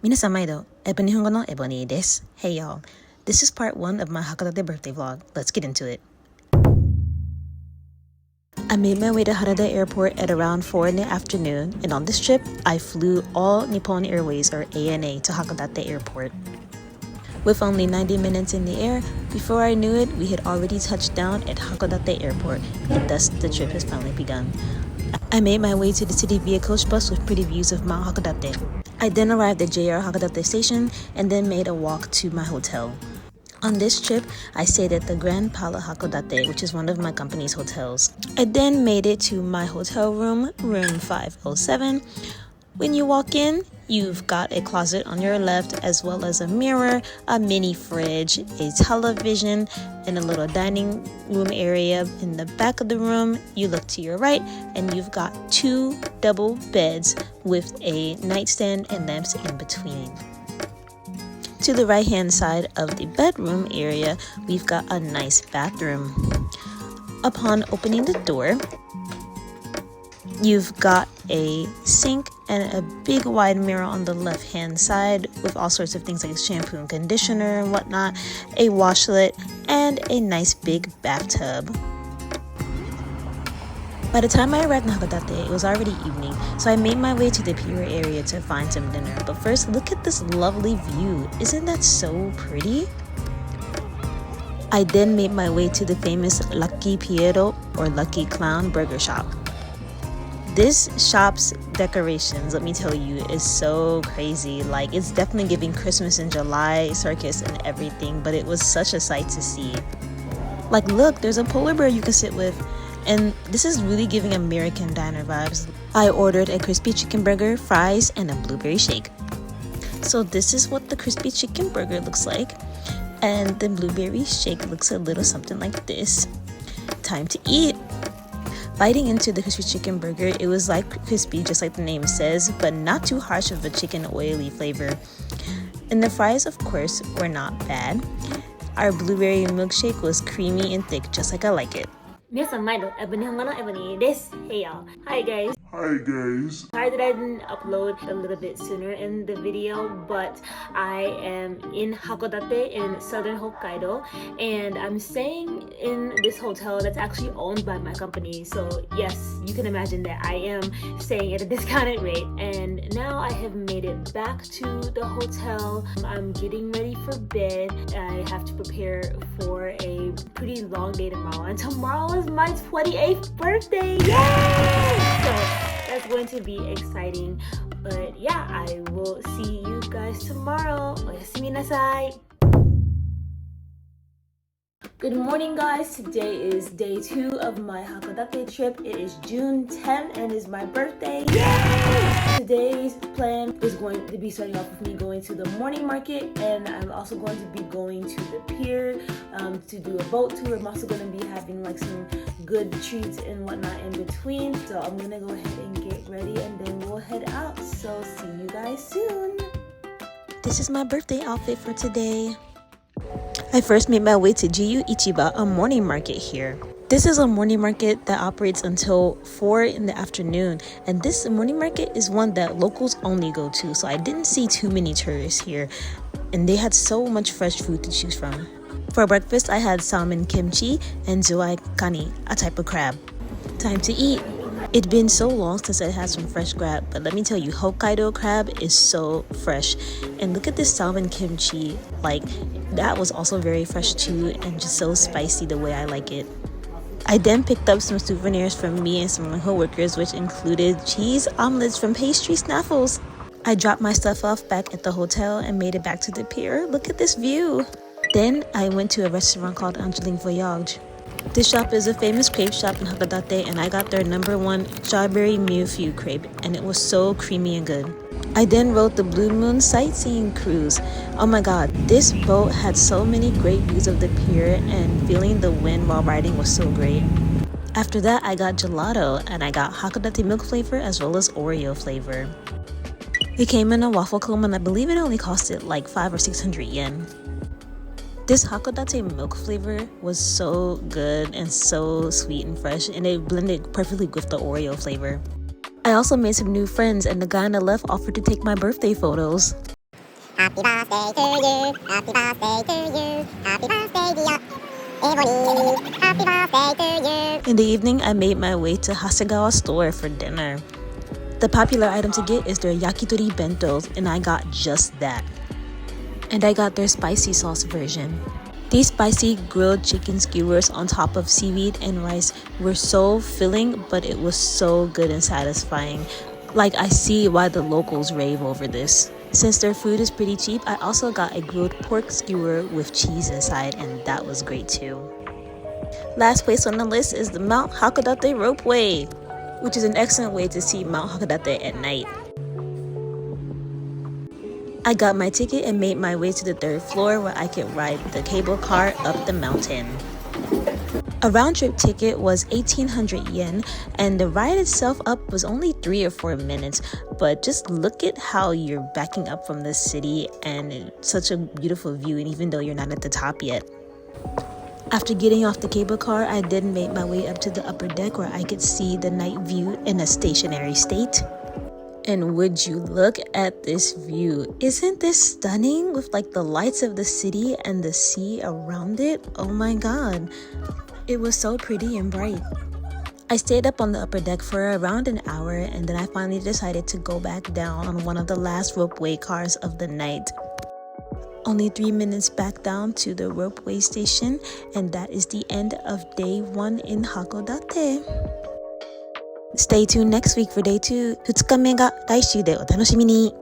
皆さん毎度、ebonihongoのebony です。Hey y'all, this is part 1 of my Hakodate birthday vlog. Let's get into it. I made my way to Hakodate Airport at around 4 in the afternoon, and on this trip, I flew all Nippon Airways or ANA to Hakodate Airport. With only 90 minutes in the air, before I knew it, we had already touched down at Hakodate Airport, and thus the trip has finally begun. I made my way to the city via coach bus with pretty views of Mount Hakodate. I then arrived at JR Hakodate Station and then made a walk to my hotel. On this trip, I stayed at the Grand Pala Hakodate, which is one of my company's hotels. I then made it to my hotel room, room 507. When you walk in, you've got a closet on your left, as well as a mirror, a mini fridge, a television, and a little dining room area. In the back of the room, you look to your right, and you've got 2 double beds with a nightstand and lamps in between. To the right-hand side of the bedroom area, we've got a nice bathroom. Upon opening the door, you've got a sink and a big wide mirror on the left-hand side with all sorts of things like shampoo and conditioner and whatnot, a washlet, and a nice big bathtub. By the time I arrived in Hakodate, it was already evening, so I made my way to the pier area to find some dinner. But first, look at this lovely view. Isn't that so pretty? I then made my way to the famous Lucky Piero or Lucky Clown burger shop. This shop's decorations, let me tell you, is so crazy. Like, it's definitely giving Christmas in July circus and everything, but it was such a sight to see. Like, look, there's a polar bear you can sit with. And this is really giving American diner vibes. I ordered a crispy chicken burger, fries, and a blueberry shake. So this is what the crispy chicken burger looks like. And the blueberry shake looks a little something like this. Time to eat. Biting into the crispy chicken burger, it was like crispy, just like the name says, but not too harsh of a chicken oily flavor. And the fries, of course, were not bad. Our blueberry milkshake was creamy and thick, just like I like it. 皆さん毎度、ebonihongoのebony です。Hey y'all. Hi guys. Hi guys. Sorry that I didn't upload a little bit sooner in the video, but I am in Hakodate in southern Hokkaido, and I'm staying in this hotel that's actually owned by my company. So yes, you can imagine that I am staying at a discounted rate. And now I have made it back to the hotel. I'm getting ready for bed. I have to prepare for a pretty long day tomorrow, and tomorrow is my 28th birthday. Yay! So that's going to be exciting. But yeah, I will see you guys tomorrow. Oyasumi nasai. Good morning guys, today is day 2 of my Hakodate trip. It is June 10th and is my birthday. Yay! Today's plan is going to be starting off with me going to the morning market, and I'm also going to be going to the pier to do a boat tour. I'm also going to be having like some good treats and whatnot in between. So I'm going to go ahead and get ready and then we'll head out. So see you guys soon. This is my birthday outfit for today. I first made my way to Jiyu Ichiba, a morning market here. This is a morning market that operates until 4 in the afternoon, and this morning market is one that locals only go to, so I didn't see too many tourists here, and they had so much fresh food to choose from. For breakfast, I had salmon kimchi and zuai kani, a type of crab. Time to eat. It'd been so long since I had some fresh crab, but let me tell you, Hokkaido crab is so fresh. And look at this salmon kimchi, like that was also very fresh too, and just so spicy the way I like it. I then picked up some souvenirs from me and some of my coworkers, which included cheese omelets from Pastry Snaffles. I dropped my stuff off back at the hotel and made it back to the pier. Look at this view. Then I went to a restaurant called Angeling Voyage. This shop is a famous crepe shop in Hakodate, and I got their #1 strawberry Mewfew crepe, and it was so creamy and good. I then rode the Blue Moon sightseeing cruise. Oh my god, this boat had so many great views of the pier, and feeling the wind while riding was so great. After that, I got gelato, and I got Hakodate milk flavor as well as Oreo flavor. It came in a waffle cone, and I believe it only costed like 500 or 600 yen. This Hakodate milk flavor was so good and so sweet and fresh, and it blended perfectly with the Oreo flavor. I also made some new friends, and the guy on the left offered to take my birthday photos. Happy birthday to you. Happy birthday to you. Happy birthday, dear Ebony. Happy birthday to you. In the evening, I made my way to Hasegawa store for dinner. The popular item to get is their yakitori bentos, and I got just that. And I got their spicy sauce version. These spicy grilled chicken skewers on top of seaweed and rice were so filling, but it was so good and satisfying. Like, I see why the locals rave over this. Since their food is pretty cheap, I also got a grilled pork skewer with cheese inside, and that was great too. Last place on the list is the Mount Hakodate ropeway, which is an excellent way to see Mount Hakodate at night. I got my ticket and made my way to the 3rd floor where I could ride the cable car up the mountain. A round-trip ticket was 1,800 yen, and the ride itself up was only 3 or 4 minutes, but just look at how you're backing up from the city, and it's such a beautiful view, and even though you're not at the top yet. After getting off the cable car, I then made my way up to the upper deck where I could see the night view in a stationary state. And would you look at this view? Isn't this stunning with like the lights of the city and the sea around it? Oh my god. It was so pretty and bright. I stayed up on the upper deck for around an hour, and then I finally decided to go back down on one of the last ropeway cars of the night. Only 3 minutes back down to the ropeway station, and that is the end of day 1 in Hakodate. Stay tuned next week for day 2. 2日目が来週でお楽しみに。